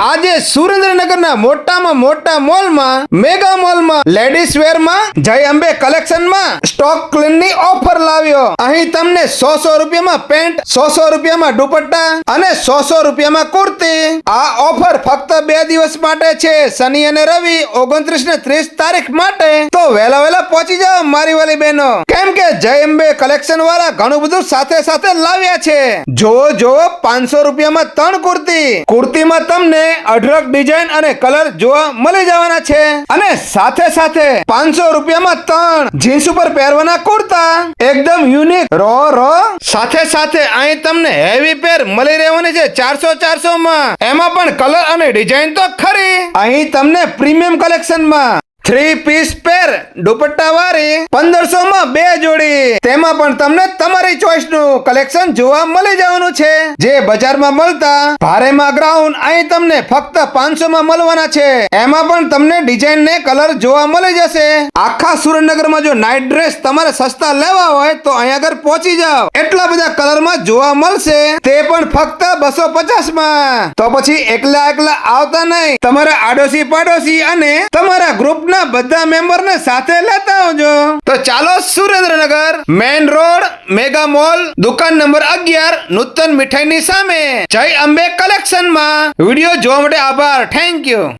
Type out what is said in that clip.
આજે સુરેન્દ્રનગરના મોટામાં મોટા મોલમાં મેગા મોલમાં લેડીઝ વેરમાં જય અંબે કલેક્શનમાં સ્ટોક ક્લીનની ઓફર લાવ્યો। અહીં તમને 100 રૂપિયામાં પેન્ટ, 100 રૂપિયામાં દુપટ્ટા અને 100 રૂપિયામાં કુર્તી। આ ઓફર ફક્ત 2 દિવસ માટે છે, શનિ અને રવિ 29 ને 30 તારીખ માટે। તો વહેલા પહોંચી જાઓ મારી વાલી બહેનો, કેમ કે જય અંબે કલેક્શન વાળા ઘણું બધું સાથે સાથે લાવ્યા છે। જો 500 રૂપિયામાં 3 કુર્તીમાં તમને અઢળક ડિઝાઇન અને કલર જોવા મળી જવાના છે અને સાથે 500 રૂપિયામાં 3 જીન્સ ઉપર પહેરવાના કુર્તા એકદમ યુનિક રો સાથે અહીં તમને હેવી પેર મળી રહેવાની છે 400 માં। એમાં પણ કલર અને ડિઝાઇન તો ખરી। અહીં તમને પ્રીમિયમ કલેક્શનમાં 3 પીસ પેર દુપટ્ટા વાળી 1500 માં 2 જોડી, તેમાં પણ તમને તમારી ચોઈસ નું કલેક્શન જોવા મળી જવાનું છે। જે બજારમાં મળતા ભારેમાં ગ્રાઉન્ડ અહીં તમને ફક્ત 500 માં મળવાના છે। એમાં પણ તમને ડિઝાઇન ને કલર જોવા મળી જશે। આખા સુરેન્દ્રનગરમાં જો નાઇટ ડ્રેસ તમારે સસ્તા લેવા હોય તો અહીં આગળ પહોંચી જાઓ, એટલા બધા કલરમાં જોવા મળશે, તે પણ ફક્ત 250 માં। તો પછી એકલા આવતા નહીં, તમારા આડોશી પાડોશી અને તમારા ગ્રુપ બધા મેમ્બર ને સાથે લેતા આવજો। તો ચાલો Surendranagar main road mega mall દુકાન નંબર 11 નૂતન મીઠાઈની સામે જય અંબે કલેક્શન માં વિડિયો જોવા માટે આભાર। Thank you.